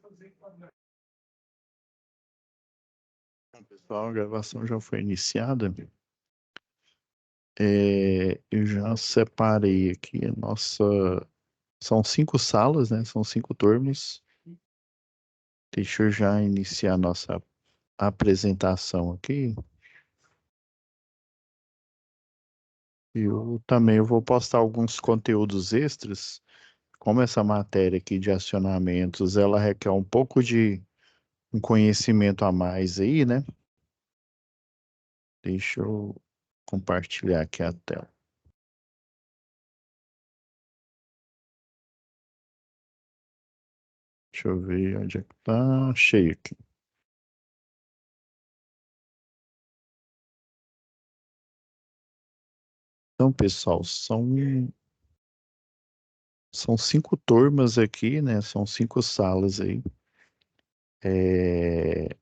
Bom, pessoal, a gravação já foi iniciada. Eu já separei aqui a nossa. São 5 salas, né? São 5 turmas. Deixa eu já iniciar a nossa apresentação aqui. Eu também vou postar alguns conteúdos extras. Como essa matéria aqui de acionamentos, ela requer um pouco de um conhecimento a mais aí, né? Deixa eu compartilhar aqui a tela. Deixa eu ver onde é que tá. Cheio aqui. Então, pessoal, são 5 turmas aqui, né? São 5 salas aí.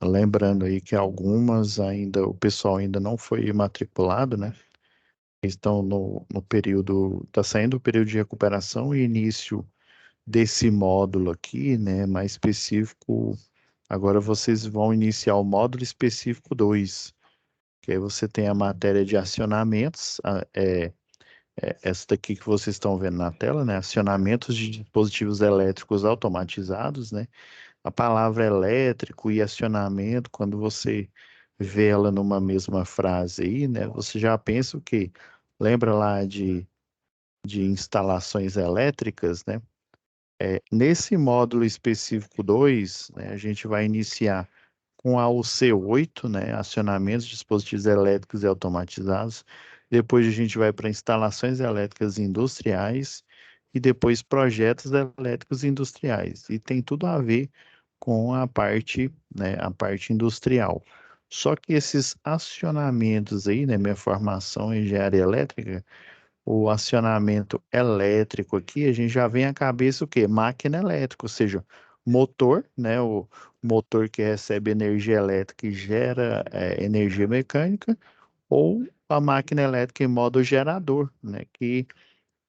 Lembrando aí que algumas ainda, o pessoal ainda não foi matriculado, né? Estão no período, está saindo o período de recuperação e início desse módulo aqui, né? Mais específico. Agora vocês vão iniciar o módulo específico 2, que aí você tem a matéria de acionamentos, essa daqui que vocês estão vendo na tela, né? Acionamentos de dispositivos elétricos automatizados, né? A palavra elétrico e acionamento, quando você vê ela numa mesma frase aí, né? Você já pensa o quê? Lembra lá de instalações elétricas, né? Nesse módulo específico 2, né, a gente vai iniciar com a UC8, né? Acionamentos de dispositivos elétricos e automatizados. Depois a gente vai para instalações elétricas industriais e depois projetos elétricos industriais. E tem tudo a ver com a parte, né, a parte industrial. Só que esses acionamentos aí, né, minha formação em engenharia elétrica, o acionamento elétrico aqui, a gente já vem à cabeça o quê? Máquina elétrica, ou seja, motor, né, o motor que recebe energia elétrica e gera energia mecânica, ou a máquina elétrica em modo gerador, né, que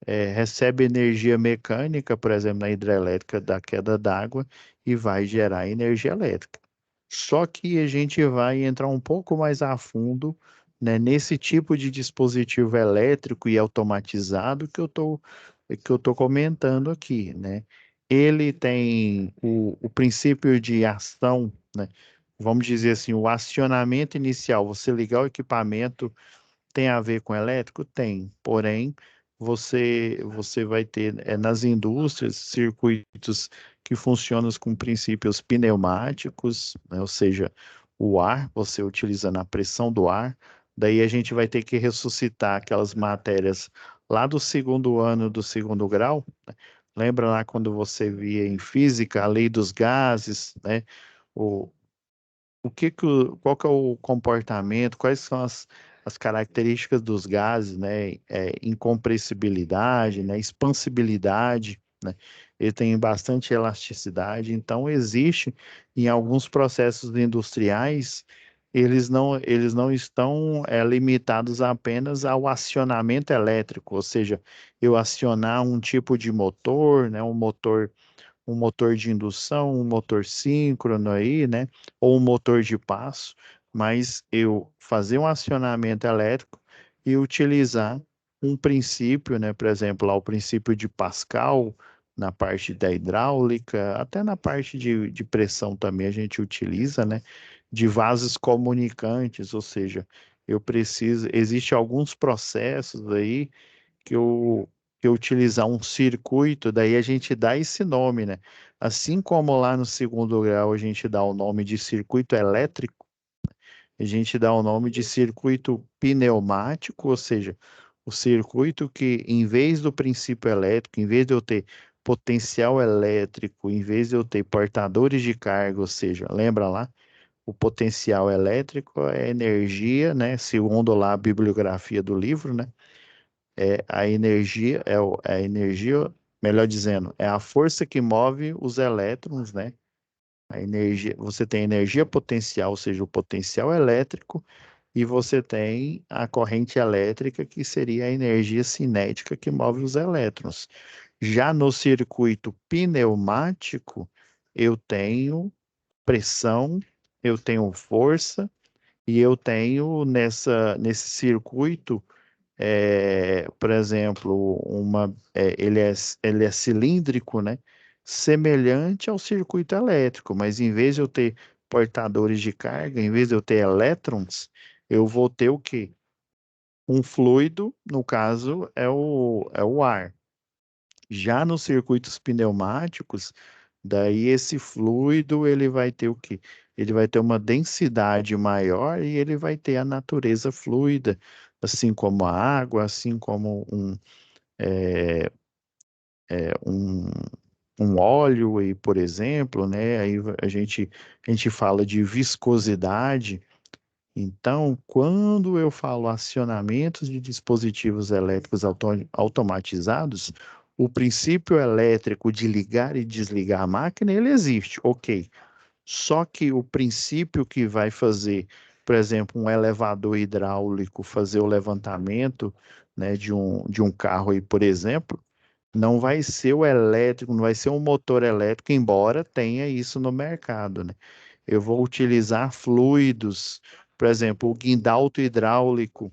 recebe energia mecânica, por exemplo, na hidrelétrica da queda d'água e vai gerar energia elétrica. Só que a gente vai entrar um pouco mais a fundo, né, nesse tipo de dispositivo elétrico e automatizado que eu tô comentando aqui, né? Ele tem o princípio de ação, né? Vamos dizer assim, o acionamento inicial, você ligar o equipamento tem a ver com elétrico? Tem, porém, você vai ter nas indústrias circuitos que funcionam com princípios pneumáticos, né? Ou seja, o ar, você utilizando a pressão do ar, daí a gente vai ter que ressuscitar aquelas matérias lá do segundo ano do segundo grau, né? Lembra lá quando você via em física a lei dos gases, né? O, qual que é o comportamento, quais são as características dos gases, né? Incompressibilidade, né? Expansibilidade, né? Ele tem bastante elasticidade, então existe em alguns processos industriais, eles não estão limitados apenas ao acionamento elétrico, ou seja, eu acionar um tipo de motor, né? Um motor de indução, um motor síncrono aí, né? Ou um motor de passo, mas eu fazer um acionamento elétrico e utilizar um princípio, né? Por exemplo, lá o princípio de Pascal, na parte da hidráulica, até na parte de pressão também a gente utiliza, né? De vasos comunicantes, ou seja, existe alguns processos aí que eu utilizar um circuito, daí a gente dá esse nome, né? Assim como lá no segundo grau a gente dá o nome de circuito elétrico, a gente dá o nome de circuito pneumático, ou seja, o circuito que, em vez do princípio elétrico, em vez de eu ter potencial elétrico, em vez de eu ter portadores de carga, ou seja, lembra lá? O potencial elétrico é energia, né? Segundo lá a bibliografia do livro, né? A energia, é a energia, melhor dizendo, é a força que move os elétrons, né? A energia, você tem energia potencial, ou seja, o potencial elétrico, e você tem a corrente elétrica, que seria a energia cinética que move os elétrons. Já no circuito pneumático, eu tenho pressão, eu tenho força e eu tenho nesse circuito, por exemplo, ele é cilíndrico, né? Semelhante ao circuito elétrico, mas em vez de eu ter portadores de carga, em vez de eu ter elétrons, eu vou ter o quê? Um fluido, no caso, é o ar. Já nos circuitos pneumáticos, daí esse fluido ele vai ter o quê? Ele vai ter uma densidade maior e ele vai ter a natureza fluida, assim como a água, assim como um, um óleo, e, por exemplo, né? Aí a gente fala de viscosidade. Então, quando eu falo acionamentos de dispositivos elétricos automatizados, o princípio elétrico de ligar e desligar a máquina, ele existe, ok. Só que o princípio que vai fazer, por exemplo, um elevador hidráulico fazer o levantamento, né, de um carro aí, por exemplo, não vai ser o elétrico, não vai ser um motor elétrico, embora tenha isso no mercado, né? Eu vou utilizar fluidos, por exemplo, o guindalto hidráulico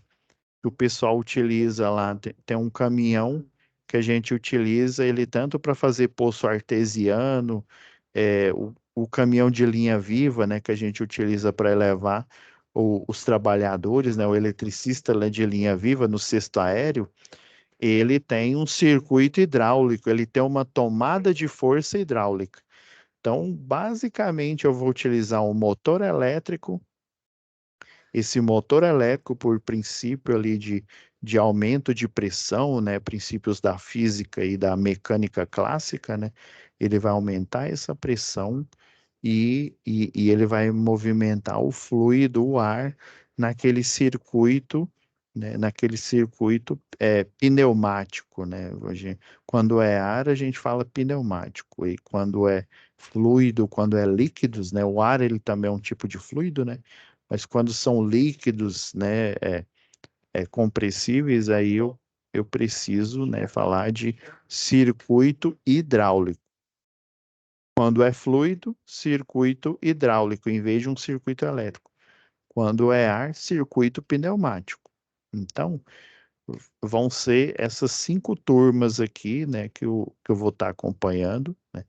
que o pessoal utiliza lá. Tem um caminhão que a gente utiliza ele tanto para fazer poço artesiano, o caminhão de linha viva, né, que a gente utiliza para elevar os trabalhadores, né, o eletricista, né, de linha viva no cesto aéreo, ele tem um circuito hidráulico, ele tem uma tomada de força hidráulica. Então, basicamente, eu vou utilizar um motor elétrico. Esse motor elétrico, por princípio ali de aumento de pressão, né, princípios da física e da mecânica clássica, né, ele vai aumentar essa pressão e ele vai movimentar o fluido, o ar, naquele circuito, né, naquele circuito pneumático, né? Quando é ar, a gente fala pneumático, e quando é fluido, quando é líquidos, né? O ar, ele também é um tipo de fluido, né? Mas quando são líquidos, né, compressíveis, eu preciso, né, falar de circuito hidráulico. Quando é fluido, circuito hidráulico, em vez de um circuito elétrico. Quando é ar, circuito pneumático. Então, vão ser essas 5 turmas aqui, né, que eu vou estar acompanhando, né?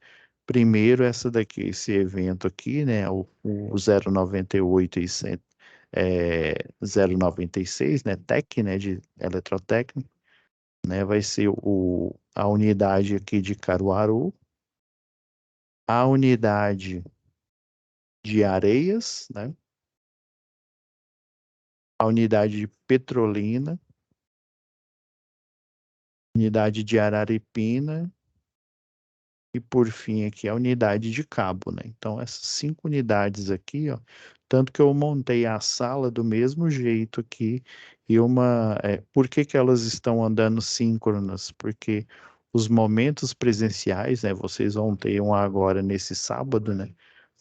Primeiro, essa daqui, esse evento aqui, né, o 098 e 096, né, TEC, né, de eletrotécnica, né, vai ser a unidade aqui de Caruaru, a unidade de Areias, né, a unidade de Petrolina, unidade de Araripina e, por fim, aqui a unidade de Cabo, né? Então, essas 5 unidades aqui, ó, tanto que eu montei a sala do mesmo jeito aqui e por que que elas estão andando síncronas? Porque os momentos presenciais, né? Vocês vão ter um agora nesse sábado, né?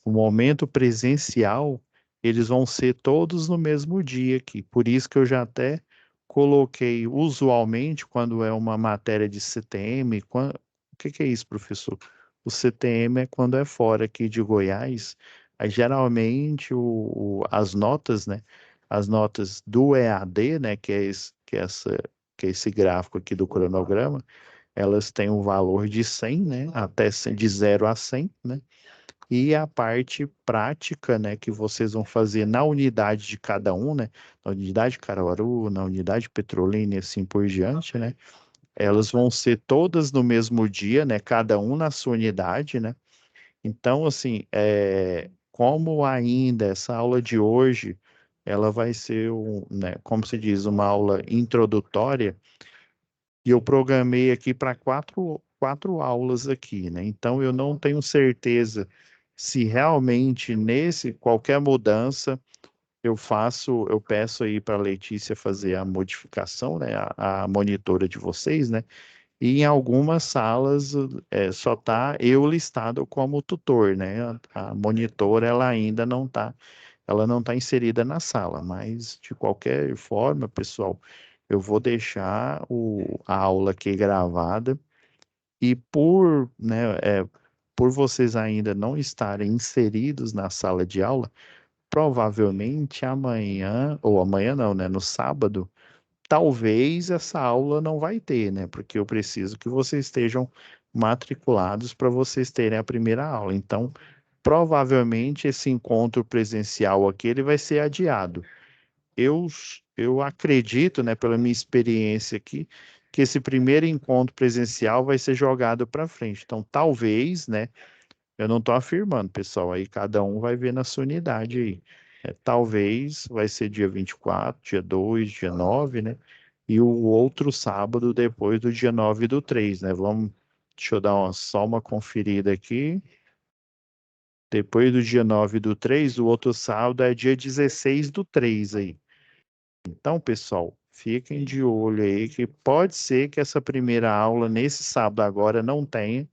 O momento presencial, eles vão ser todos no mesmo dia aqui. Por isso que eu já até coloquei, usualmente, quando é uma matéria de CTM, o que que é isso, professor? O CTM é quando é fora aqui de Goiás. Aí, geralmente, as notas, né? As notas do EAD, né? Que é esse gráfico aqui do cronograma, elas têm um valor de 100, né? Até 100, de 0 a 100, né? E a parte prática, né, que vocês vão fazer na unidade de cada um, né, na unidade Caruaru, na unidade Petrolina e assim por diante, né, elas vão ser todas no mesmo dia, né, cada um na sua unidade, né. Então, assim, como ainda essa aula de hoje, ela vai ser, né, como se diz, uma aula introdutória, e eu programei aqui para quatro aulas aqui, né? Então eu não tenho certeza se realmente nesse qualquer mudança eu peço aí para a Letícia fazer a modificação, né? A monitora de vocês, né? E em algumas salas só tá eu listado como tutor, né? A monitora ela não tá inserida na sala, mas de qualquer forma, pessoal, eu vou deixar a aula aqui gravada e né, por vocês ainda não estarem inseridos na sala de aula, provavelmente amanhã, ou amanhã não, né? No sábado, talvez essa aula não vai ter, né? Porque eu preciso que vocês estejam matriculados para vocês terem a primeira aula. Então, provavelmente esse encontro presencial aqui ele vai ser adiado. Eu, eu acredito, né, pela minha experiência aqui, que esse primeiro encontro presencial vai ser jogado para frente. Então, talvez, né? Eu não estou afirmando, pessoal. Aí cada um vai ver na sua unidade aí. Talvez vai ser dia 24, dia 2, dia 9, né? E o outro sábado depois do dia 9 do 3, né? Deixa eu dar só uma conferida aqui. Depois do dia 9 do 3, o outro sábado é dia 16 do 3 aí. Então, pessoal, fiquem de olho aí que pode ser que essa primeira aula nesse sábado agora não tenha,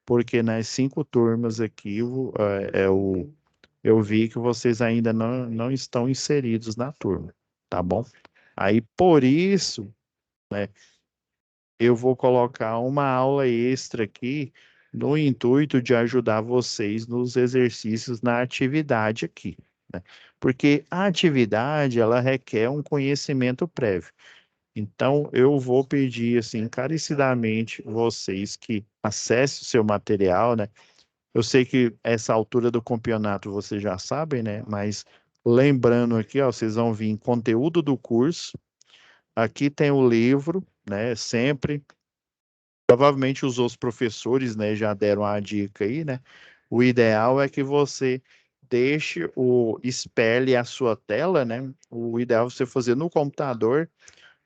porque nas 5 turmas aqui eu vi que vocês ainda não estão inseridos na turma, tá bom? Aí, por isso, né, eu vou colocar uma aula extra aqui no intuito de ajudar vocês nos exercícios na atividade aqui, né? Porque a atividade, ela requer um conhecimento prévio. Então, eu vou pedir, assim, encarecidamente vocês que acessem o seu material, né? Eu sei que essa altura do campeonato vocês já sabem, né? Mas lembrando aqui, ó, vocês vão vir conteúdo do curso. Aqui tem o livro, né? Sempre. Provavelmente os outros professores, né, já deram a dica aí, né? O ideal é que você espelhe a sua tela, né? O ideal é você fazer no computador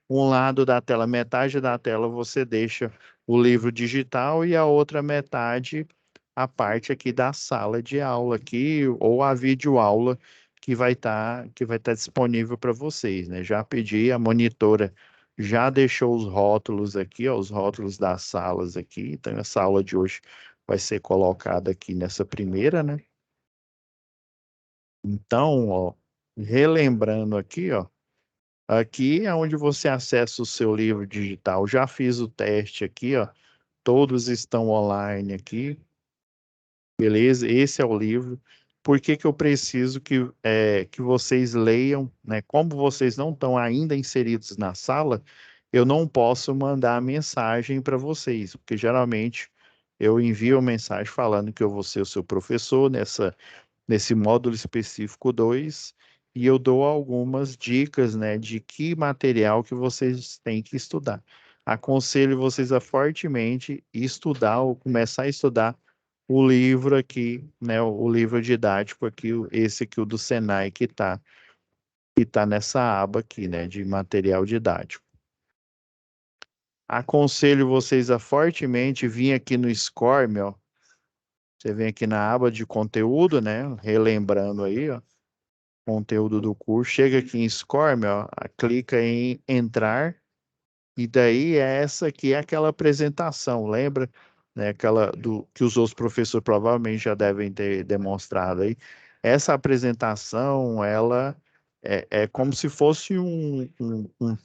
um lado da tela, metade da tela você deixa o livro digital e a outra metade a parte aqui da sala de aula aqui ou a videoaula que vai estar disponível para vocês, né? Já pedi a monitora já deixou os rótulos aqui, ó, os rótulos das salas aqui. Então essa aula de hoje vai ser colocada aqui nessa primeira, né? Então, ó, relembrando aqui, ó, aqui é onde você acessa o seu livro digital. Já fiz o teste aqui, ó. Todos estão online aqui, beleza? Esse é o livro. Por que que eu preciso que vocês leiam, né? Como vocês não estão ainda inseridos na sala, eu não posso mandar mensagem para vocês, porque geralmente eu envio mensagem falando que eu vou ser o seu professor nesse módulo específico 2 e eu dou algumas dicas, né, de que material que vocês têm que estudar. Aconselho vocês a fortemente estudar ou começar a estudar o livro aqui, né, o livro didático aqui, esse aqui, o do Senai, que tá nessa aba aqui, né, de material didático. Aconselho vocês a fortemente vir aqui no SCORM, ó. Você vem aqui na aba de conteúdo, né, relembrando aí, ó, conteúdo do curso, chega aqui em SCORM, ó, clica em entrar, e daí essa aqui é aquela apresentação, lembra? Né, aquela que os outros professores provavelmente já devem ter demonstrado aí. Essa apresentação, ela é como se fosse um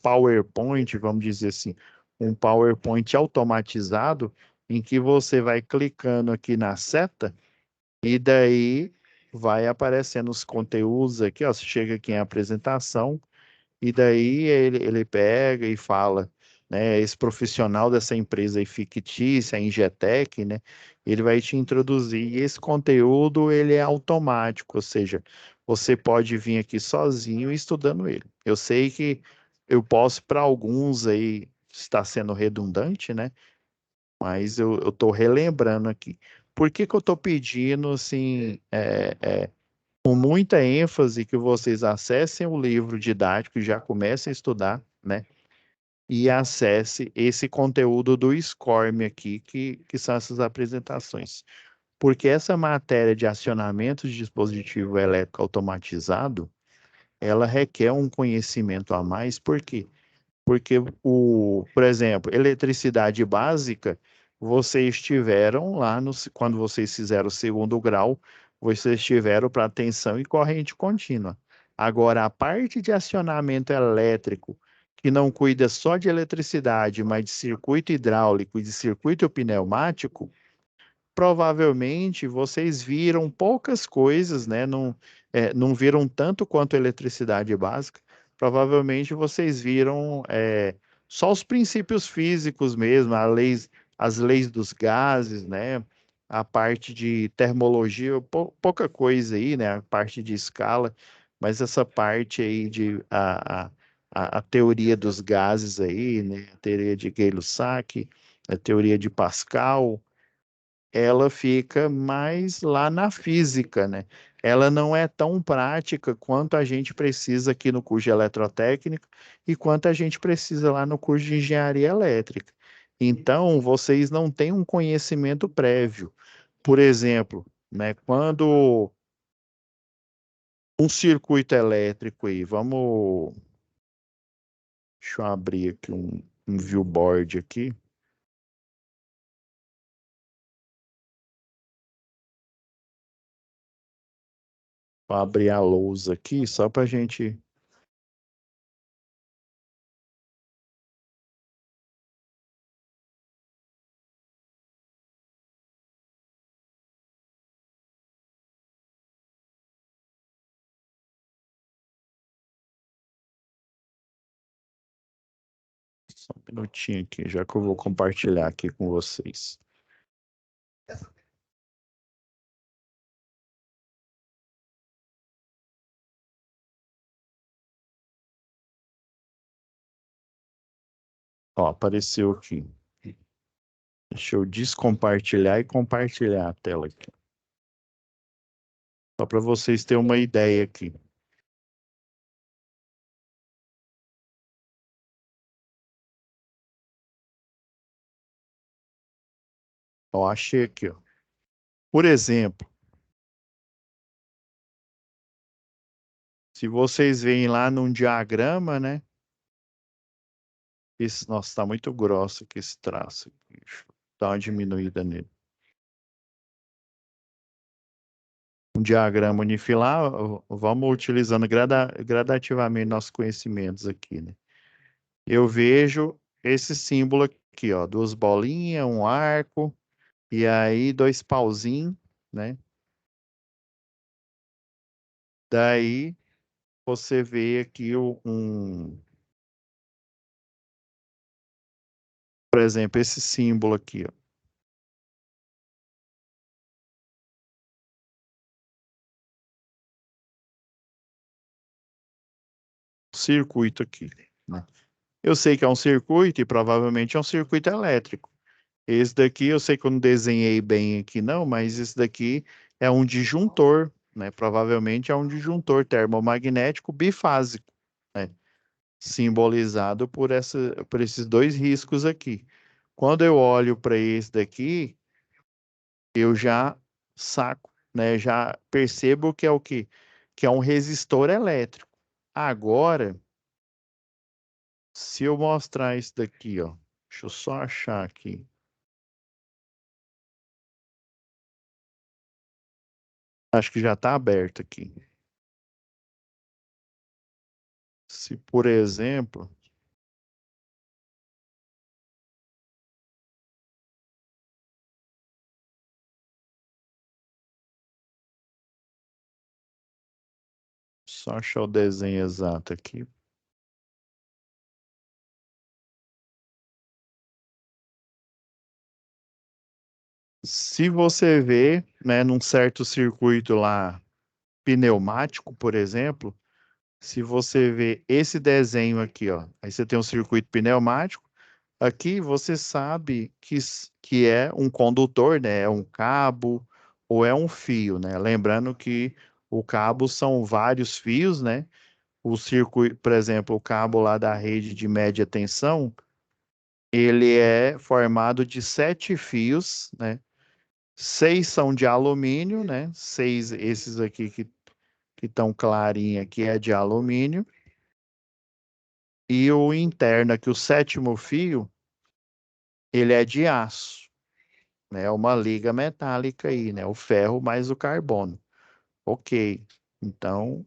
PowerPoint, vamos dizer assim, um PowerPoint automatizado, em que você vai clicando aqui na seta, e daí vai aparecendo os conteúdos aqui, ó. Você chega aqui em apresentação, e daí ele pega e fala, né? Esse profissional dessa empresa aí fictícia, a Ingetec, né? Ele vai te introduzir. E esse conteúdo, ele é automático, ou seja, você pode vir aqui sozinho estudando ele. Eu sei que eu posso, para alguns aí, estar sendo redundante, né? Mas eu estou relembrando aqui. Por que que eu estou pedindo, assim, com muita ênfase que vocês acessem o livro didático e já comecem a estudar, né? E acesse esse conteúdo do SCORM aqui, que são essas apresentações. Porque essa matéria de acionamento de dispositivo elétrico automatizado, ela requer um conhecimento a mais, por quê? Porque, por exemplo, eletricidade básica, vocês tiveram lá, quando vocês fizeram o segundo grau, vocês tiveram para tensão e corrente contínua. Agora, a parte de acionamento elétrico, que não cuida só de eletricidade, mas de circuito hidráulico e de circuito pneumático, provavelmente vocês viram poucas coisas, né? Não, não viram tanto quanto eletricidade básica. Provavelmente vocês viram só os princípios físicos mesmo, as leis dos gases, né? A parte de termologia, pouca coisa aí, né? A parte de escala, mas essa parte aí de a teoria dos gases aí, né? A teoria de Gay-Lussac, a teoria de Pascal, ela fica mais lá na física, né? Ela não é tão prática quanto a gente precisa aqui no curso de eletrotécnica e quanto a gente precisa lá no curso de engenharia elétrica. Então, vocês não têm um conhecimento prévio. Por exemplo, né, quando um circuito elétrico aí, deixa eu abrir aqui um viewboard aqui. Vou abrir a lousa aqui só para a gente. Só um minutinho aqui, já que eu vou compartilhar aqui com vocês. Ó, apareceu aqui. Deixa eu descompartilhar e compartilhar a tela aqui. Só para vocês terem uma ideia aqui. Ó, achei aqui, ó. Por exemplo, se vocês veem lá num diagrama, né? Nossa, está muito grosso aqui esse traço aqui. Deixa eu dar uma diminuída nele. Um diagrama unifilar, ó, vamos utilizando gradativamente nossos conhecimentos aqui, né? Eu vejo esse símbolo aqui, ó, duas bolinhas, um arco, e aí dois pauzinhos, né? Daí você vê aqui por exemplo, esse símbolo aqui, ó, circuito aqui, né? Eu sei que é um circuito e provavelmente é um circuito elétrico. Esse daqui eu sei que eu não desenhei bem aqui não, mas esse daqui é um disjuntor, né? Provavelmente é um disjuntor termomagnético bifásico, né? Simbolizado por esses dois riscos aqui. Quando eu olho para esse daqui, eu já saco, né? Já percebo que é o quê? Que é um resistor elétrico. Agora, se eu mostrar isso daqui, ó, deixa eu só achar aqui. Acho que já está aberto aqui. Se, por exemplo, só achar o desenho exato aqui. Se você vê, né, num certo circuito lá pneumático, por exemplo, se você vê esse desenho aqui, ó, aí você tem um circuito pneumático, aqui você sabe que é um condutor, né, é um cabo ou é um fio, né? Lembrando que o cabo são vários fios, né? O circuito, por exemplo, o cabo lá da rede de média tensão, ele é formado de 7 fios, né? 6 são de alumínio, né? 6, esses aqui que estão clarinhos aqui é de alumínio. E o interno aqui, o sétimo fio, ele é de aço, né? É uma liga metálica aí, né? O ferro mais o carbono. Ok. Então,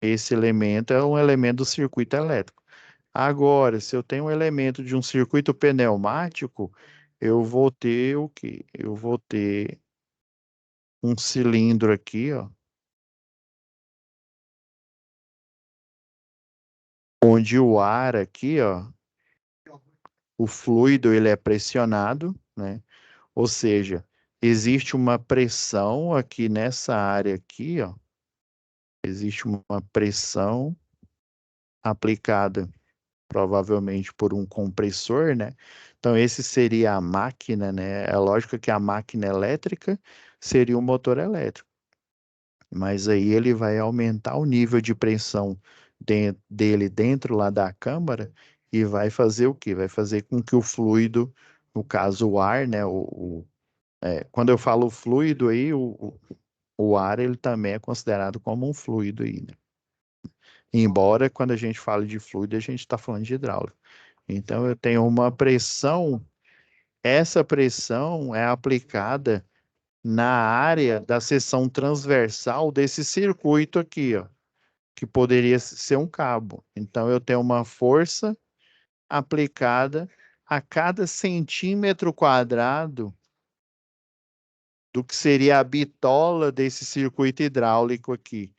esse elemento é um elemento do circuito elétrico. Agora, se eu tenho um elemento de um circuito pneumático, eu vou ter o quê? Eu vou ter um cilindro aqui, ó, onde o ar aqui, ó, o fluido ele é pressionado, né? Ou seja, existe uma pressão aqui nessa área aqui, ó, existe uma pressão aplicada provavelmente por um compressor, né? Então esse seria a máquina, né? É lógico que a máquina elétrica seria um motor elétrico, mas aí ele vai aumentar o nível de pressão dele dentro lá da câmara e vai fazer o quê? Vai fazer com que o fluido, no caso o ar, né? Quando eu falo fluido aí, o ar ele também é considerado como um fluido aí, né? Embora quando a gente fala de fluido, a gente está falando de hidráulico. Então eu tenho uma pressão, essa pressão é aplicada na área da seção transversal desse circuito aqui, ó, que poderia ser um cabo. Então eu tenho uma força aplicada a cada centímetro quadrado do que seria a bitola desse circuito hidráulico aqui.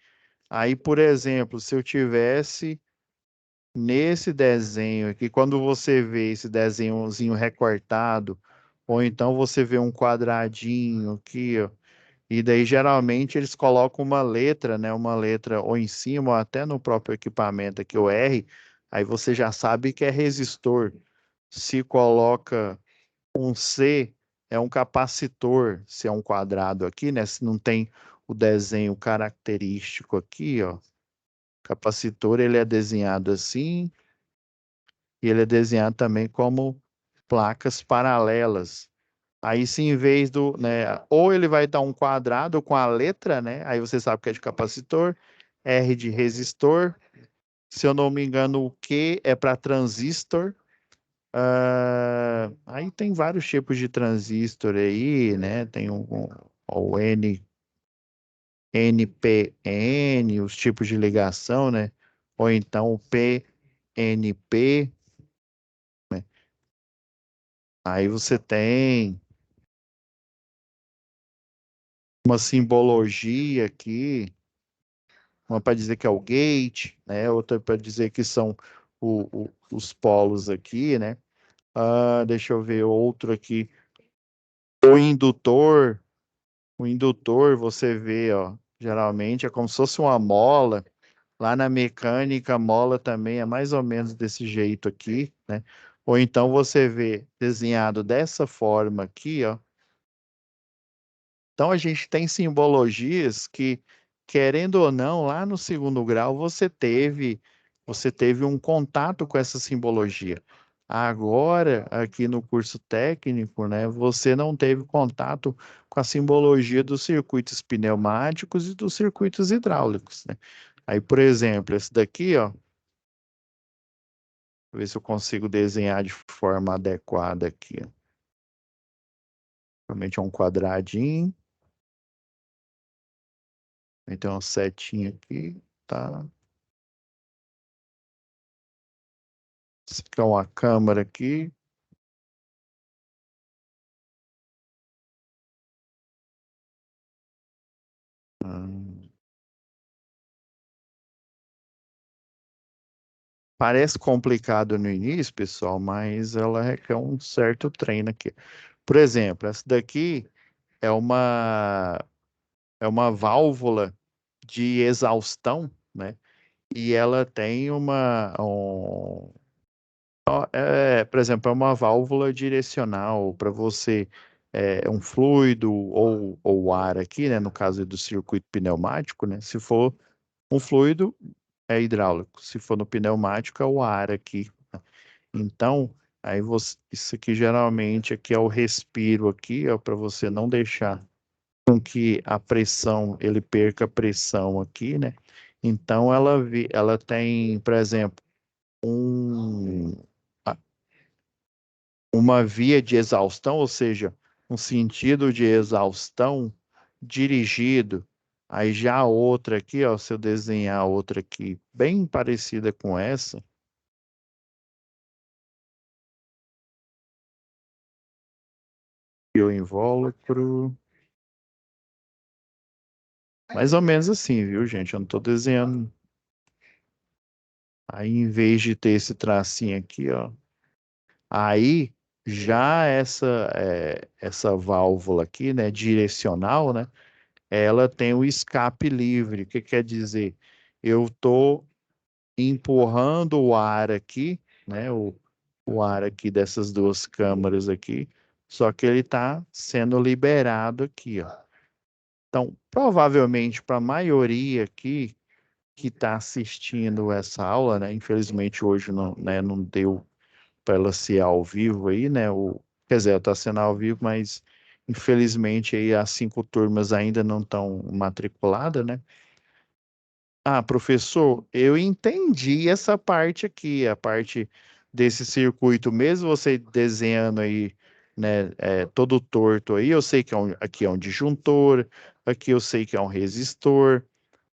Aí, por exemplo, se eu tivesse nesse desenho aqui, quando você vê esse desenhozinho recortado, ou então você vê um quadradinho aqui, ó, e daí geralmente eles colocam uma letra, né, uma letra ou em cima ou até no próprio equipamento aqui, o R, aí você já sabe que é resistor. Se coloca um C, é um capacitor, se é um quadrado aqui, né, se não tem o desenho característico aqui, ó, capacitor ele é desenhado assim, e ele é desenhado também como placas paralelas. Aí, se em vez do, né, ou ele vai dar um quadrado com a letra, né? Aí você sabe que é de capacitor, R de resistor. Se eu não me engano, o Q é para transistor. Aí tem vários tipos de transistor aí, né? Tem o NPN, os tipos de ligação, né? Ou então o PNP, né? Aí você tem uma simbologia aqui, uma para dizer que é o gate, né? Outra para dizer que são os polos aqui, né? Deixa eu ver outro aqui. O indutor, o indutor você vê, ó, geralmente é como se fosse uma mola. Lá na mecânica, a mola também é mais ou menos desse jeito aqui, né? Ou então você vê desenhado dessa forma aqui, ó. Então a gente tem simbologias que, querendo ou não, lá no segundo grau você teve um contato com essa simbologia. Agora, aqui no curso técnico, né, você não teve contato com a simbologia dos circuitos pneumáticos e dos circuitos hidráulicos, né? Aí, por exemplo, esse daqui, ó, ver se eu consigo desenhar de forma adequada aqui, ó. Realmente é um quadradinho, então uma setinha aqui, tá? Essa aqui é uma câmera aqui. Hum, Parece complicado no início, pessoal, mas ela requer um certo treino aqui. Por exemplo, essa daqui é uma válvula de exaustão, né? E ela tem por exemplo, é uma válvula direcional para você, um fluido ou ar aqui, né? No caso do circuito pneumático, né? Se for um fluido, é hidráulico. Se for no pneumático, é o ar aqui. Então, aí isso aqui geralmente aqui é o respiro aqui, ó, para você não deixar com que a pressão, ele perca a pressão aqui, né? Então, ela tem, por exemplo, um, a- uma via de exaustão, ou seja, um sentido de exaustão dirigido. Aí já a outra aqui, ó, se eu desenhar outra aqui bem parecida com essa, e o invólucro, Mais ou menos assim, viu, gente? Eu não estou desenhando. Aí, em vez de ter esse tracinho aqui, ó, aí já essa válvula aqui, né, direcional, né, ela tem o escape livre. O que quer dizer? Eu estou empurrando o ar aqui, né, o ar aqui dessas duas câmaras aqui, só que ele está sendo liberado aqui, ó. Então, provavelmente para a maioria aqui que está assistindo essa aula, né? Infelizmente hoje não, né, não deu para ela ser ao vivo aí, né? Quer dizer, ela está sendo ao vivo, mas infelizmente aí as 5 turmas ainda não estão matriculadas, né? Ah, professor, eu entendi essa parte aqui, a parte desse circuito, mesmo você desenhando aí, né, todo torto aí, eu sei que aqui é um disjuntor, aqui eu sei que é um resistor,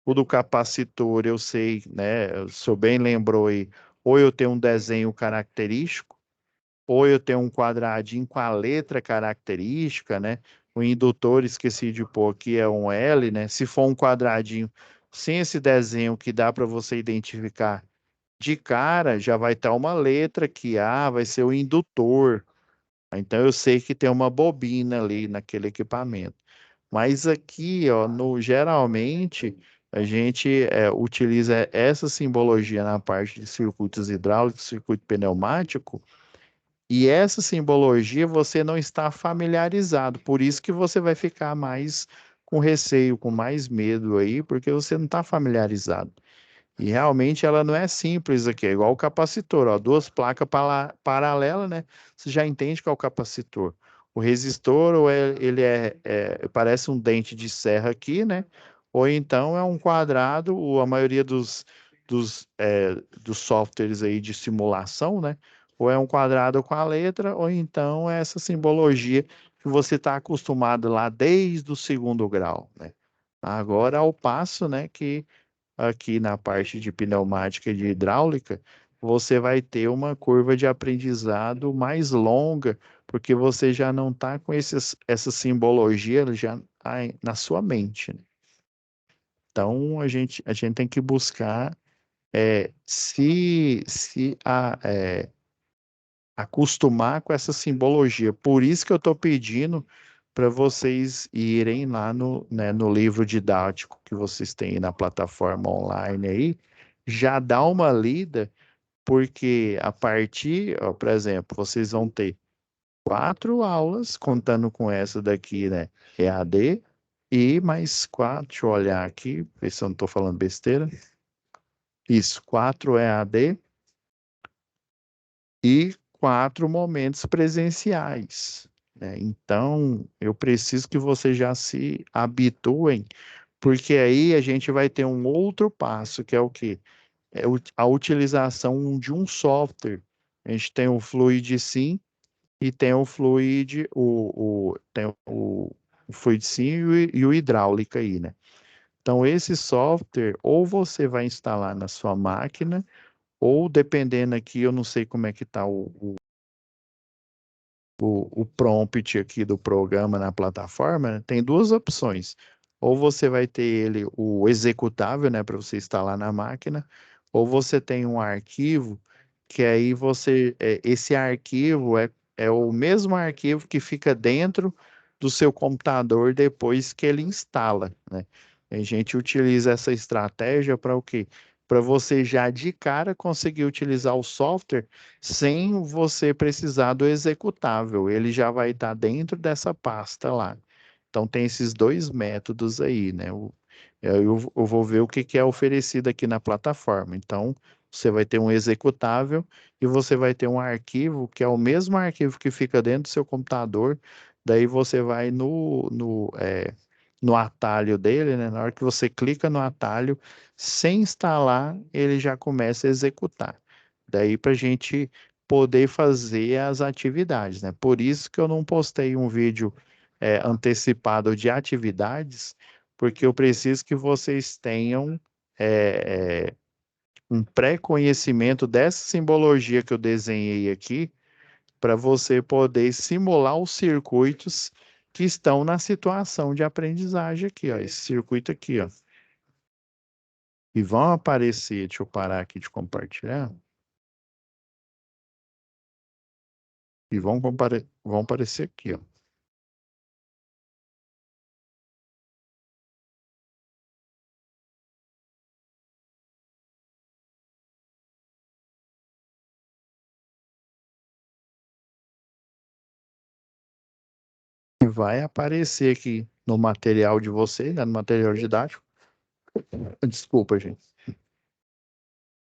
o do capacitor eu sei, né, o senhor bem lembrou aí, ou eu tenho um desenho característico, ou eu tenho um quadradinho com a letra característica, né? O indutor, esqueci de pôr aqui, é um L, né? Se for um quadradinho sem esse desenho que dá para você identificar de cara, já vai estar uma letra que vai ser o indutor. Então eu sei que tem uma bobina ali naquele equipamento. Mas aqui, ó, geralmente a gente utiliza essa simbologia na parte de circuitos hidráulicos, circuito pneumático, e essa simbologia você não está familiarizado, por isso que você vai ficar mais com receio, com mais medo aí, porque você não está familiarizado. E realmente ela não é simples aqui, é igual o capacitor, ó, duas placas paralelas, né? Você já entende que é o capacitor. O resistor, ele parece um dente de serra aqui, né? Ou então é um quadrado, ou a maioria dos softwares aí de simulação, né? Ou é um quadrado com a letra, ou então é essa simbologia que você está acostumado lá desde o segundo grau, né? Agora, ao passo, né, que aqui na parte de pneumática e de hidráulica, você vai ter uma curva de aprendizado mais longa, porque você já não está com essa simbologia já na sua mente, né? Então, a gente tem que buscar acostumar com essa simbologia. Por isso que eu estou pedindo para vocês irem lá no livro didático que vocês têm aí na plataforma online aí, já dá uma lida, porque a partir, ó, por exemplo, vocês vão ter 4 aulas, contando com essa daqui, né, EAD, e mais 4, deixa eu olhar aqui, ver se eu não estou falando besteira. Isso, 4 EAD e 4 momentos presenciais, né? Então, eu preciso que vocês já se habituem, porque aí a gente vai ter um outro passo, que é o quê? A utilização de um software. A gente tem o Fluid Sim e tem o Fluid, o Fluid Sim e o Hidráulica aí, né? Então, esse software, ou você vai instalar na sua máquina, ou dependendo aqui, eu não sei como é que está o prompt aqui do programa na plataforma, né, tem duas opções. Ou você vai ter ele, o executável, né, para você instalar na máquina, ou você tem um arquivo que aí esse arquivo é o mesmo arquivo que fica dentro do seu computador depois que ele instala, né? A gente utiliza essa estratégia para o quê? Para você já de cara conseguir utilizar o software sem você precisar do executável. Ele já vai estar dentro dessa pasta lá. Então tem esses dois métodos aí, né? Eu vou ver o que que é oferecido aqui na plataforma. Então, você vai ter um executável e você vai ter um arquivo que é o mesmo arquivo que fica dentro do seu computador. Daí você vai no atalho dele, né? Na hora que você clica no atalho, sem instalar, ele já começa a executar. Daí para a gente poder fazer as atividades, né? Por isso que eu não postei um vídeo antecipado de atividades, porque eu preciso que vocês tenham é, um pré-conhecimento dessa simbologia que eu desenhei aqui, para você poder simular os circuitos que estão na situação de aprendizagem aqui, ó, esse circuito aqui, ó. E vão aparecer, deixa eu parar aqui de compartilhar, e vão aparecer aqui, ó. E vai aparecer aqui no material de vocês, né, no material didático. Desculpa, gente.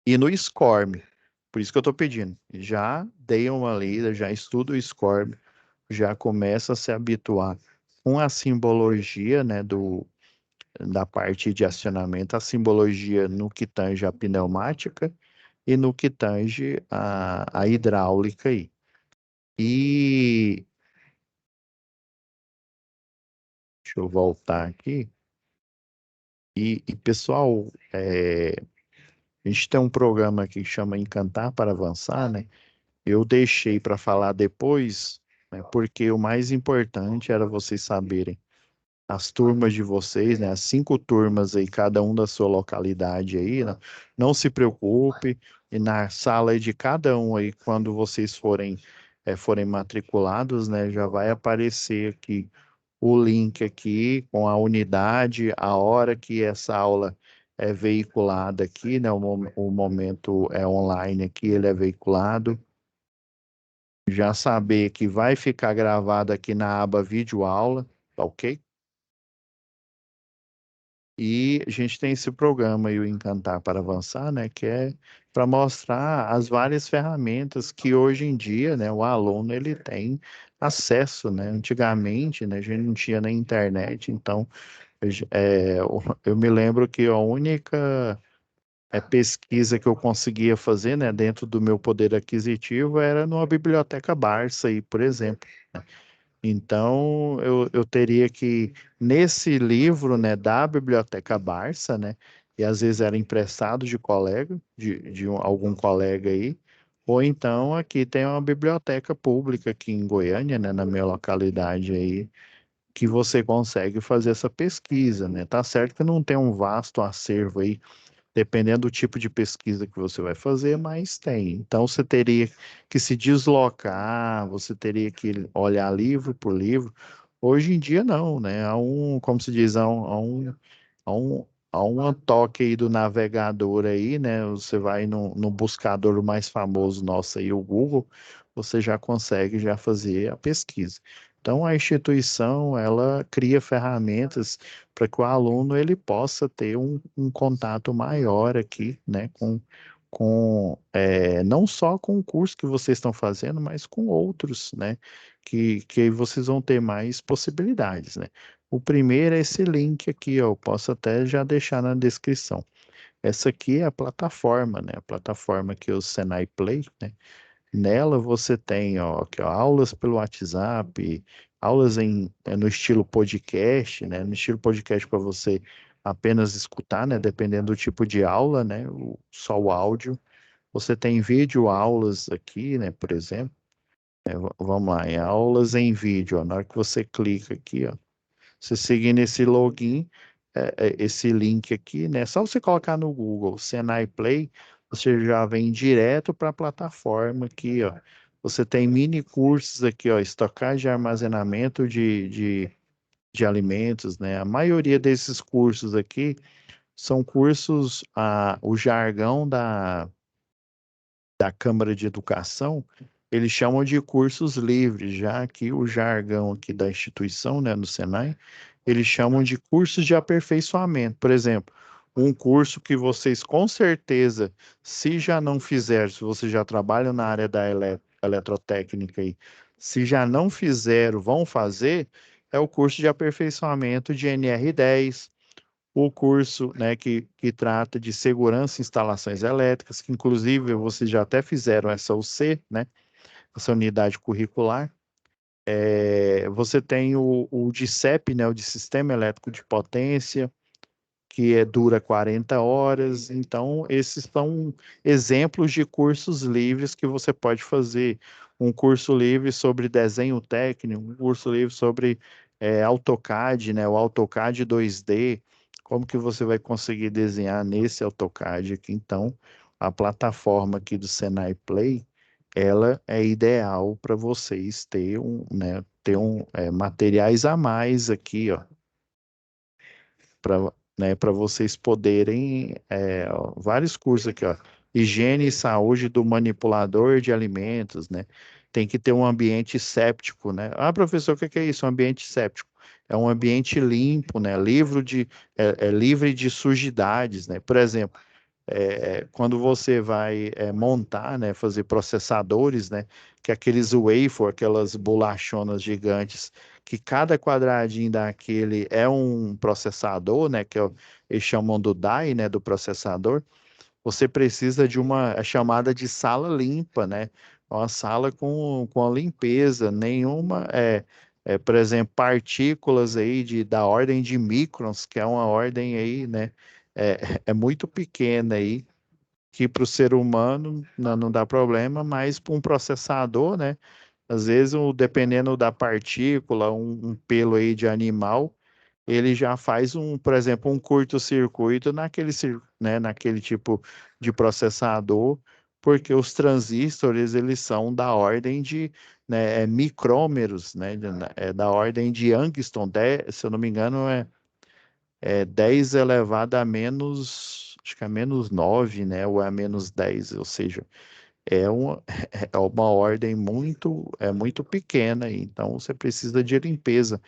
E no SCORM. Por isso que eu estou pedindo. Já dei uma lida, já estudo o SCORM, já começa a se habituar com a simbologia, né, da parte de acionamento, a simbologia no que tange a pneumática e no que tange a hidráulica aí. E deixa eu voltar aqui. Pessoal, a gente tem um programa aqui que chama Encantar para Avançar, né? Eu deixei para falar depois, né, porque o mais importante era vocês saberem as turmas de vocês, né, as 5 turmas aí, cada um da sua localidade aí, né? Não se preocupe, e na sala aí de cada um aí, quando vocês forem matriculados, né, já vai aparecer aqui o link aqui com a unidade, a hora que essa aula é veiculada aqui, né, o momento é online aqui, ele é veiculado. Já saber que vai ficar gravado aqui na aba vídeo aula, tá ok? E a gente tem esse programa aí, o Encantar para Avançar, né, que é para mostrar as várias ferramentas que hoje em dia, né, o aluno ele tem acesso, né? Antigamente, né, a gente não tinha na internet, então eu me lembro que a única pesquisa que eu conseguia fazer, né, dentro do meu poder aquisitivo era numa biblioteca Barça aí, por exemplo. Então, eu teria que, nesse livro, né, da Biblioteca Barça, né, e às vezes era emprestado de colega, algum colega aí, ou então aqui tem uma biblioteca pública aqui em Goiânia, né, na minha localidade aí, que você consegue fazer essa pesquisa, né? Tá certo que não tem um vasto acervo aí dependendo do tipo de pesquisa que você vai fazer, mas tem. Então você teria que se deslocar, você teria que olhar livro por livro. Hoje em dia não, né? Como se diz, há um, há um toque aí do navegador aí, né? Você vai no buscador mais famoso nosso aí, o Google, você já consegue já fazer a pesquisa. Então, a instituição, ela cria ferramentas para que o aluno ele possa ter um contato maior aqui, né, não só com o curso que vocês estão fazendo, mas com outros, né, que aí vocês vão ter mais possibilidades, né. O primeiro é esse link aqui, ó, eu posso até já deixar na descrição. Essa aqui é a plataforma, né, a plataforma que é o Senai Play, né. Nela você tem, ó, aqui, ó, aulas pelo WhatsApp, aulas no estilo podcast, né? No estilo podcast para você apenas escutar, né? Dependendo do tipo de aula, né? Só o áudio. Você tem vídeo aulas aqui, né? Por exemplo, vamos lá, em aulas em vídeo, ó, na hora que você clica aqui, ó, você seguir nesse login, esse link aqui, né? Só você colocar no Google Senai Play, você já vem direto para a plataforma aqui, ó. Você tem mini cursos aqui, ó, estocagem e armazenamento de alimentos, né? A maioria desses cursos aqui são cursos, o jargão da Câmara de Educação, eles chamam de cursos livres, já que o jargão aqui da instituição, né, no Senai, eles chamam de cursos de aperfeiçoamento. Por exemplo, um curso que vocês com certeza, se já não fizeram, se vocês já trabalham na área da eletrotécnica aí, se já não fizeram, vão fazer, é o curso de aperfeiçoamento de NR10, o curso, né, que trata de segurança em instalações elétricas, que inclusive vocês já até fizeram essa UC, né, essa unidade curricular. Você tem o DICEP, né, o de Sistema Elétrico de Potência, que dura 40 horas. Então, esses são exemplos de cursos livres que você pode fazer. Um curso livre sobre desenho técnico, um curso livre sobre AutoCAD, né? O AutoCAD 2D, como que você vai conseguir desenhar nesse AutoCAD aqui? Então, a plataforma aqui do Senai Play, ela é ideal para vocês materiais a mais aqui, ó, para para vocês poderem, ó, vários cursos aqui, ó, higiene e saúde do manipulador de alimentos, né? Tem que ter um ambiente séptico, né? Ah, professor, o que que é isso? Um ambiente séptico. É um ambiente limpo, né? Livre de sujidades, né? Por exemplo, quando você vai montar, né, fazer processadores, né, que é aqueles wafer, aquelas bolachonas gigantes, que cada quadradinho daquele é um processador, né, eles chamam do die, né, do processador. Você precisa de uma chamada de sala limpa, né, uma sala com a limpeza, nenhuma por exemplo, partículas aí da ordem de microns, que é uma ordem aí, né, é muito pequena aí, que para o ser humano não dá problema, mas para um processador, né? Às vezes, dependendo da partícula, um pelo aí de animal, ele já faz por exemplo, um curto-circuito naquele tipo de processador, porque os transistores, eles são da ordem de, né, micrômeros, né? É da ordem de Angston, se eu não me engano, é 10 elevado a menos, acho que é menos 9, né? Ou é menos 10, ou seja, é uma, é uma ordem muito pequena, então você precisa de limpeza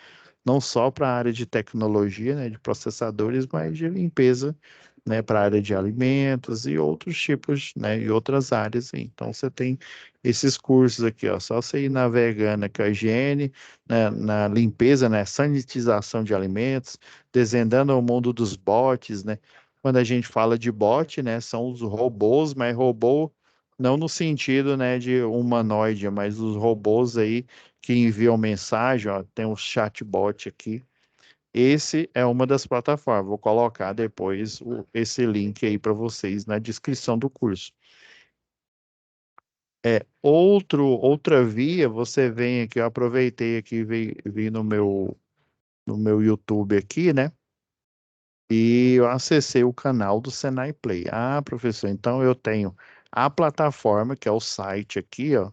não só para a área de tecnologia, né, de processadores, mas de limpeza, né, para a área de alimentos e outros tipos, né, e outras áreas. Então, você tem esses cursos aqui, ó, só você ir navegando aqui, a higiene, né, na limpeza, né, sanitização de alimentos, desvendando o mundo dos bots, né. Quando a gente fala de bot, né, são os robôs, mas robô não no sentido, né, de humanoide, mas os robôs aí que enviam mensagem, ó, tem um chatbot aqui. Esse é uma das plataformas. Vou colocar depois esse link aí para vocês na descrição do curso. Outra via, você vem aqui, eu aproveitei aqui, vi no meu YouTube aqui, né? E eu acessei o canal do Senai Play. Ah, professor, então eu tenho a plataforma, que é o site aqui, ó,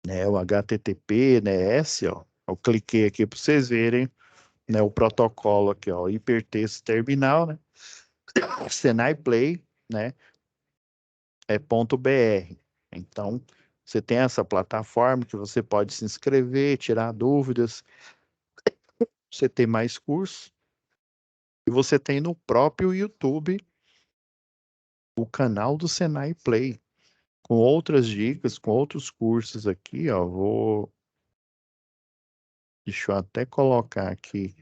né? O HTTP, né? Ó. Eu cliquei aqui para vocês verem, né, o protocolo aqui, ó, hipertexto terminal, né? Senai Play, né? Ponto .br. Então, você tem essa plataforma que você pode se inscrever, tirar dúvidas, você tem mais cursos, e você tem no próprio YouTube o canal do Senai Play, com outras dicas, com outros cursos aqui, ó. Deixa eu até colocar aqui,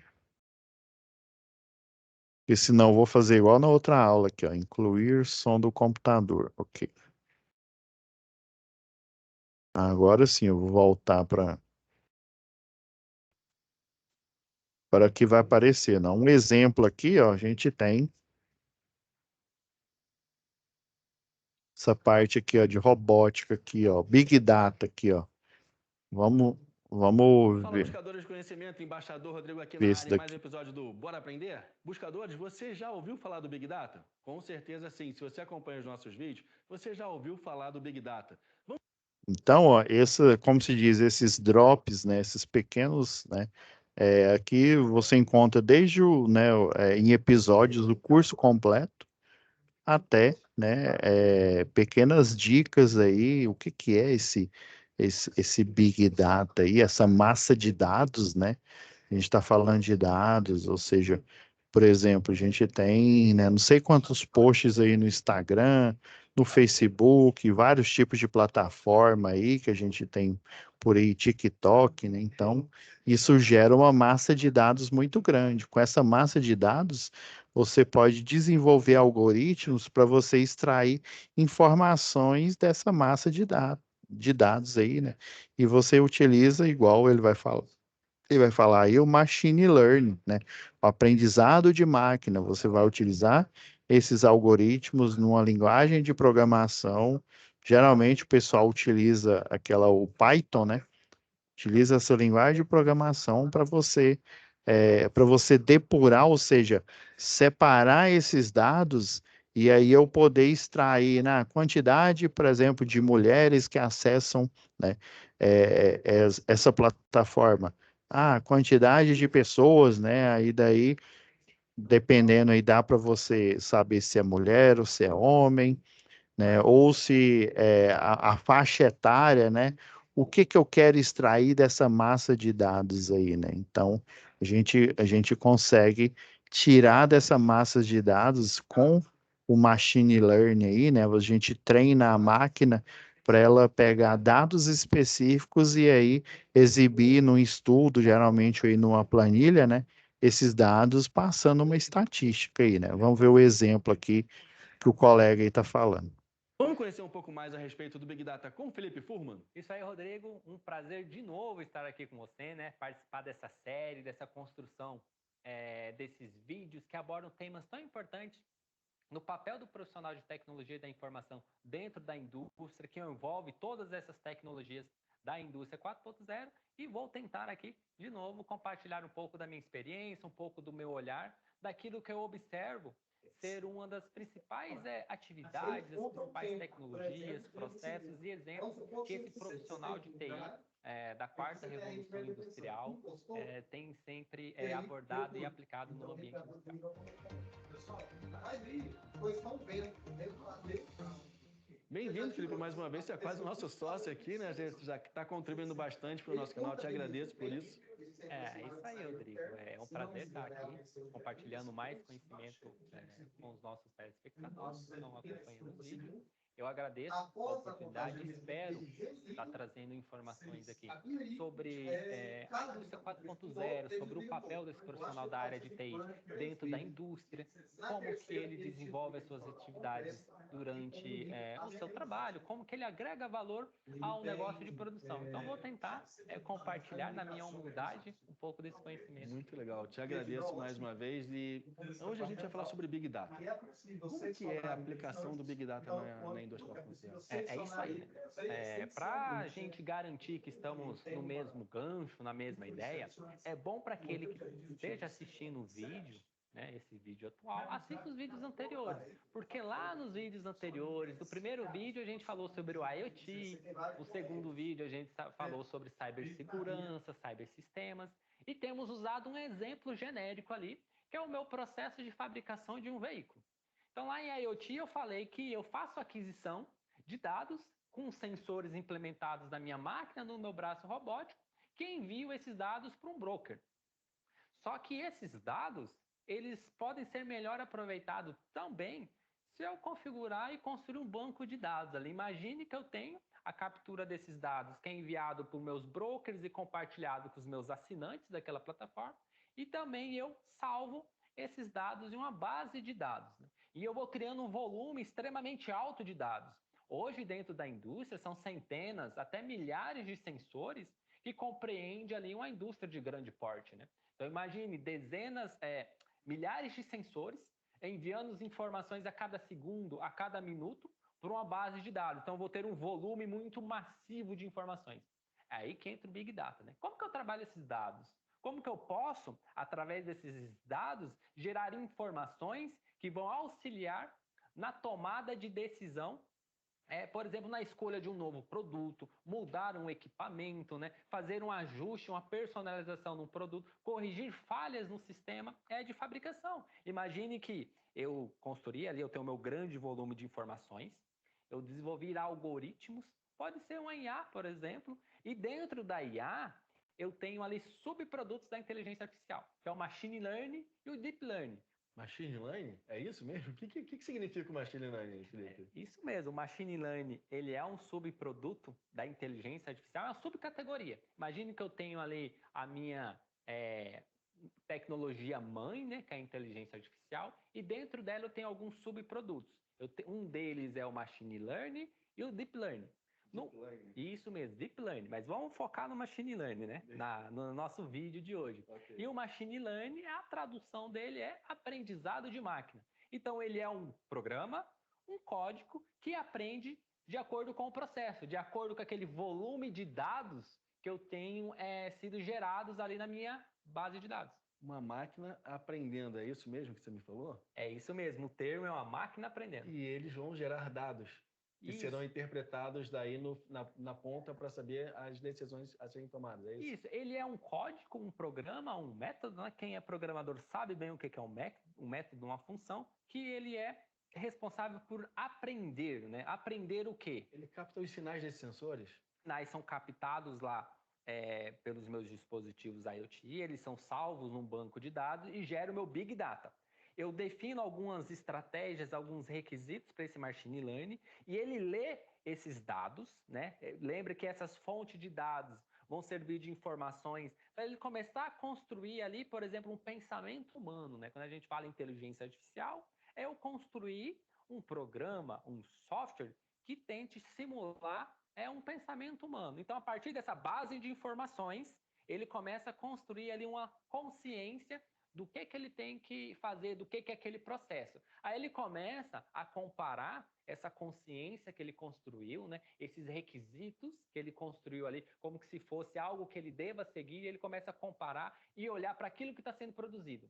porque senão eu vou fazer igual na outra aula aqui, ó, incluir som do computador, ok. Agora sim, eu vou voltar para que vai aparecer, não? Um exemplo aqui, ó, a gente tem essa parte aqui, ó, de robótica aqui, ó, Big Data aqui, ó. Vamos, vamos Fala, buscadores de conhecimento, embaixador Rodrigo aqui na ver isso área em mais um daqui. episódio do Bora Aprender? Buscadores, você já ouviu falar do Big Data? Com certeza sim, se você acompanha os nossos vídeos, você já ouviu falar do Big Data. Então, ó, como se diz, esses drops, né, esses pequenos, né, aqui você encontra desde em episódios o curso completo até, né, pequenas dicas aí, o que que é esse Big Data aí, essa massa de dados, né? A gente está falando de dados, ou seja, por exemplo, a gente tem, né, não sei quantos posts aí no Instagram, no Facebook, vários tipos de plataforma aí que a gente tem por aí, TikTok, né? Então, isso gera uma massa de dados muito grande. Com essa massa de dados, você pode desenvolver algoritmos para você extrair informações dessa massa de dados aí, né? E você utiliza igual ele vai falar aí o machine learning, né? O aprendizado de máquina. Você vai utilizar esses algoritmos numa linguagem de programação. Geralmente o pessoal utiliza o Python, né? Utiliza essa linguagem de programação para você depurar, ou seja, separar esses dados e aí eu poder extrair na quantidade, por exemplo, de mulheres que acessam, né, essa plataforma. Ah, quantidade de pessoas, né? Aí daí, dependendo aí, dá para você saber se é mulher ou se é homem, né? Ou se a faixa etária, né? O que que eu quero extrair dessa massa de dados aí, né? Então, a gente consegue tirar dessa massa de dados com o machine learning aí, né? A gente treina a máquina para ela pegar dados específicos e aí exibir num estudo, geralmente aí numa planilha, né? Esses dados passando uma estatística aí, né? Vamos ver o exemplo aqui que o colega aí está falando. Vamos conhecer um pouco mais a respeito do Big Data com o Felipe Furman? Isso aí, Rodrigo. Um prazer de novo estar aqui com você, né? Participar dessa série, dessa construção desses vídeos que abordam temas tão importantes no papel do profissional de tecnologia da informação dentro da indústria, que envolve todas essas tecnologias da indústria 4.0, e vou tentar aqui, de novo, compartilhar um pouco da minha experiência, um pouco do meu olhar, daquilo que eu observo ser uma das principais atividades, as principais tecnologias, processos e exemplos que esse profissional de TI da quarta revolução industrial tem sempre abordado e aplicado no ambiente industrial. Bem-vindo, Felipe, mais uma vez. Você é quase o nosso sócio aqui, né? Você já está contribuindo bastante para o nosso canal. Te agradeço por isso. É isso aí, Rodrigo. É um prazer estar aqui compartilhando mais conhecimento com os nossos telespectadores que estão acompanhando os vídeos. Eu agradeço a oportunidade e espero estar trazendo informações aqui sobre a indústria 4.0, sobre o papel desse profissional da área de TI dentro da indústria, como que ele desenvolve as suas atividades durante o seu trabalho, como que ele agrega valor ao negócio de produção. Então, vou tentar compartilhar na minha humildade um pouco desse conhecimento. Muito legal. Te agradeço mais uma vez. E hoje a gente vai falar sobre Big Data. Como que é a aplicação do Big Data na indústria 4.0? É isso aí, né? Para a gente garantir que estamos no mesmo gancho, na mesma ideia, é bom para aquele que esteja assistindo o vídeo, né, esse vídeo atual, assim como os vídeos anteriores. Porque lá nos vídeos anteriores, no primeiro vídeo a gente falou sobre o IoT, no segundo vídeo a gente falou sobre cibersegurança, cibersistemas, e temos usado um exemplo genérico ali, que é o meu processo de fabricação de um veículo. Então lá em IoT eu falei que eu faço aquisição de dados com sensores implementados na minha máquina, no meu braço robótico, que envio esses dados para um broker. Só que esses dados, eles podem ser melhor aproveitados também se eu configurar e construir um banco de dados ali. Imagine que eu tenho a captura desses dados que é enviado por meus brokers e compartilhado com os meus assinantes daquela plataforma, e também eu salvo esses dados em uma base de dados, né? E eu vou criando um volume extremamente alto de dados. Hoje, dentro da indústria, são centenas, até milhares de sensores que compreende ali uma indústria de grande porte, né? Então, imagine milhares de sensores enviando informações a cada segundo, a cada minuto, para uma base de dados. Então, eu vou ter um volume muito massivo de informações. É aí que entra o Big Data, né? Como que eu trabalho esses dados? Como que eu posso, através desses dados, gerar informações que vão auxiliar na tomada de decisão, por exemplo, na escolha de um novo produto, mudar um equipamento, né? Fazer um ajuste, uma personalização no produto, corrigir falhas no sistema de fabricação. Imagine que eu construí ali, eu tenho o meu grande volume de informações, eu desenvolvi algoritmos, pode ser uma IA, por exemplo, e dentro da IA eu tenho ali subprodutos da inteligência artificial, que é o Machine Learning e o Deep Learning. Machine Learning? É isso mesmo? O que significa o Machine Learning, Felipe? Isso mesmo, o Machine Learning, ele é um subproduto da inteligência artificial, é uma subcategoria. Imagine que eu tenho ali a minha tecnologia mãe, né, que é a inteligência artificial, e dentro dela eu tenho alguns subprodutos. Um deles é o Machine Learning e o Deep Learning. Isso mesmo, Deep Learning. Mas vamos focar no Machine Learning, né? No nosso vídeo de hoje. Okay. E o Machine Learning, a tradução dele é aprendizado de máquina. Então, ele é um programa, um código que aprende de acordo com o processo, de acordo com aquele volume de dados que eu tenho sido gerados ali na minha base de dados. Uma máquina aprendendo, é isso mesmo que você me falou? É isso mesmo, o termo é uma máquina aprendendo. E eles vão gerar dados que serão interpretados daí na ponta para saber as decisões a serem tomadas, é isso? Isso, ele é um código, um programa, um método, né? Quem é programador sabe bem o que é um método, uma função, que ele é responsável por aprender, né? Aprender o quê? Ele capta os sinais desses sensores? Sinais são captados lá pelos meus dispositivos IoT, eles são salvos num banco de dados e gera o meu Big Data. Eu defino algumas estratégias, alguns requisitos para esse machine learning e ele lê esses dados, né? Lembra que essas fontes de dados vão servir de informações para ele começar a construir ali, por exemplo, um pensamento humano, né? Quando a gente fala em inteligência artificial, é eu construir um programa, um software que tente simular um pensamento humano. Então, a partir dessa base de informações, ele começa a construir ali uma consciência do que ele tem que fazer, do que é aquele processo. Aí ele começa a comparar essa consciência que ele construiu, né, esses requisitos que ele construiu ali, como que se fosse algo que ele deva seguir, e ele começa a comparar e olhar para aquilo que está sendo produzido.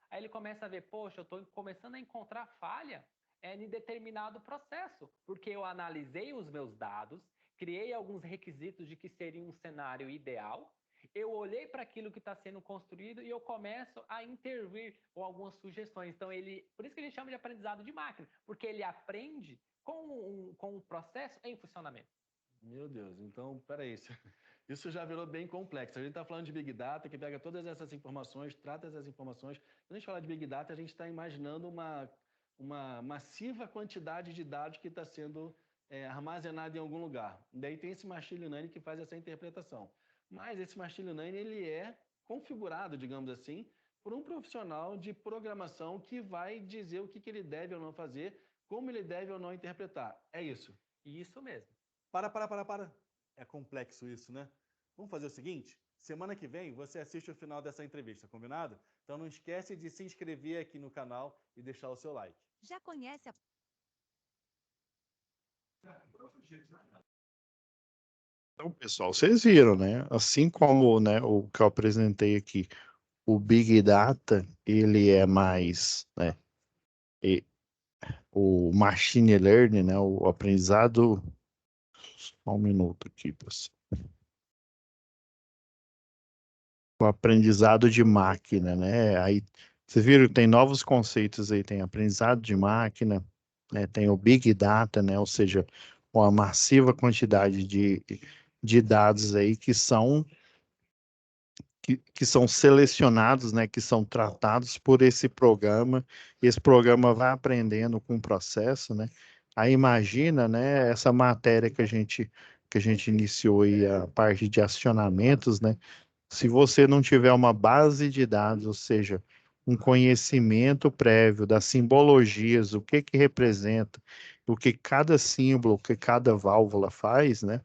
Aí ele começa a ver, poxa, eu estou começando a encontrar falha em determinado processo, porque eu analisei os meus dados, criei alguns requisitos de que seria um cenário ideal, eu olhei para aquilo que está sendo construído e eu começo a intervir com algumas sugestões. Então, por isso que ele chama de aprendizado de máquina, porque ele aprende com um processo em funcionamento. Meu Deus, então, peraí, isso já virou bem complexo. A gente está falando de Big Data, que pega todas essas informações, trata essas informações. Quando a gente fala de Big Data, a gente está imaginando uma massiva quantidade de dados que está sendo armazenado em algum lugar. Daí tem esse machine learning que faz essa interpretação. Mas esse machine learning ele é configurado, digamos assim, por um profissional de programação que vai dizer o que ele deve ou não fazer, como ele deve ou não interpretar. É isso? Isso mesmo. Para. É complexo isso, né? Vamos fazer o seguinte? Semana que vem você assiste o final dessa entrevista, combinado? Então não esquece de se inscrever aqui no canal e deixar o seu like. Já conhece a... Então, pessoal, vocês viram, né? Assim como, né, o que eu apresentei aqui, o Big Data, ele é mais, né, o Machine Learning, né, o aprendizado... Só um minuto aqui, pessoal. O aprendizado de máquina, né? Aí, vocês viram que tem novos conceitos aí, tem aprendizado de máquina, né? Tem o Big Data, né? Ou seja, uma massiva quantidade de dados aí que são selecionados, né, que são tratados por esse programa, e esse programa vai aprendendo com o processo, né? Aí imagina, né, essa matéria que a gente iniciou aí, a parte de acionamentos, né? Se você não tiver uma base de dados, ou seja, um conhecimento prévio das simbologias, o que representa, o que cada símbolo, o que cada válvula faz, né?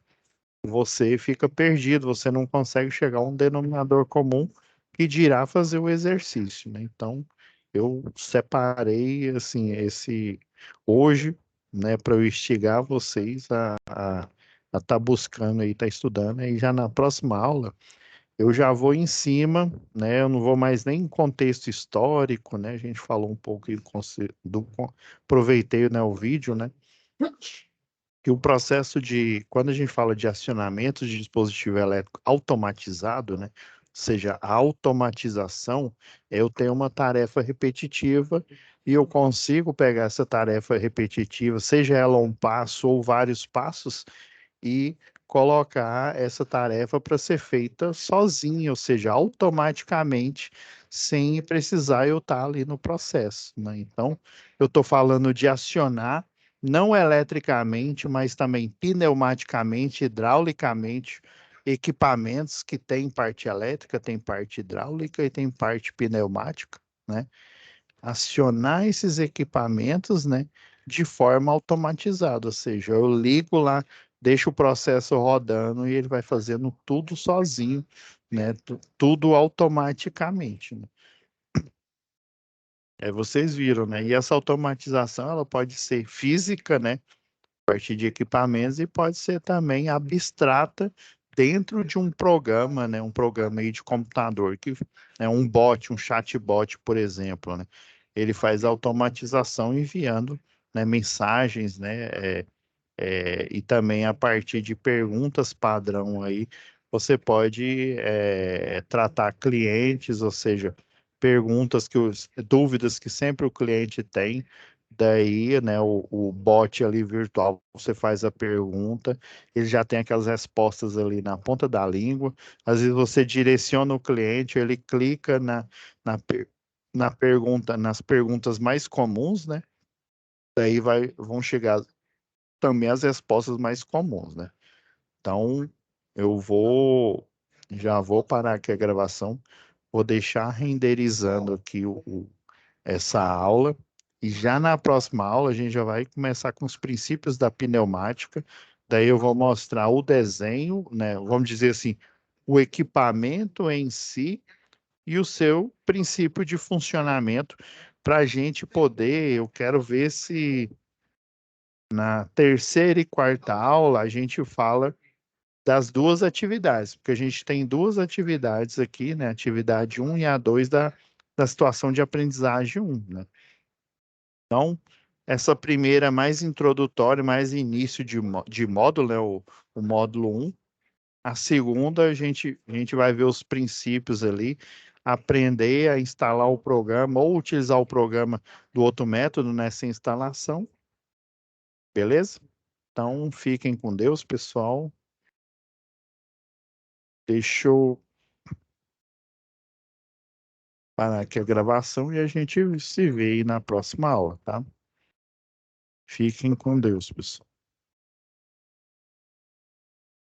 Você fica perdido, você não consegue chegar a um denominador comum que dirá fazer o exercício, né? Então, eu separei, assim, hoje, né, para eu instigar vocês a estar buscando aí, estar estudando, aí já na próxima aula, eu já vou em cima, né, eu não vou mais nem em contexto histórico, né, a gente falou um pouco aproveitei, né, o vídeo, né, que o processo quando a gente fala de acionamento de dispositivo elétrico automatizado, né, ou seja, a automatização, eu tenho uma tarefa repetitiva e eu consigo pegar essa tarefa repetitiva, seja ela um passo ou vários passos, e colocar essa tarefa para ser feita sozinha, ou seja, automaticamente, sem precisar eu estar ali no processo, né? Então, eu estou falando de acionar não eletricamente, mas também pneumaticamente, hidraulicamente, equipamentos que têm parte elétrica, tem parte hidráulica e tem parte pneumática, né? Acionar esses equipamentos, né, de forma automatizada, ou seja, eu ligo lá, deixo o processo rodando e ele vai fazendo tudo sozinho, né, tudo automaticamente, né? Vocês viram, né? E essa automatização, ela pode ser física, né, a partir de equipamentos, e pode ser também abstrata, dentro de um programa, né, um programa aí de computador, que é um bot, um chatbot, por exemplo, né? Ele faz automatização enviando, né, mensagens, né, e também a partir de perguntas padrão aí, você pode tratar clientes, ou seja, dúvidas que sempre o cliente tem. Daí, né, o bot ali virtual, você faz a pergunta, ele já tem aquelas respostas ali na ponta da língua. Às vezes você direciona o cliente, ele clica na, per- na pergunta, nas perguntas mais comuns, né? Daí vão chegar também as respostas mais comuns, né? Então, eu já vou parar aqui a gravação, vou deixar renderizando aqui essa aula, e já na próxima aula a gente já vai começar com os princípios da pneumática, daí eu vou mostrar o desenho, né? Vamos dizer assim, o equipamento em si e o seu princípio de funcionamento, para a gente poder, eu quero ver se na terceira e quarta aula a gente fala das duas atividades, porque a gente tem duas atividades aqui, né? Atividade 1 e a 2 da situação de aprendizagem 1, né? Então, essa primeira é mais introdutória, mais início de módulo, né? O módulo 1. A segunda, a gente vai ver os princípios ali, aprender a instalar o programa ou utilizar o programa do outro método nessa instalação, beleza? Então, fiquem com Deus, pessoal. Deixa eu parar aqui a gravação e a gente se vê aí na próxima aula, tá? Fiquem com Deus, pessoal.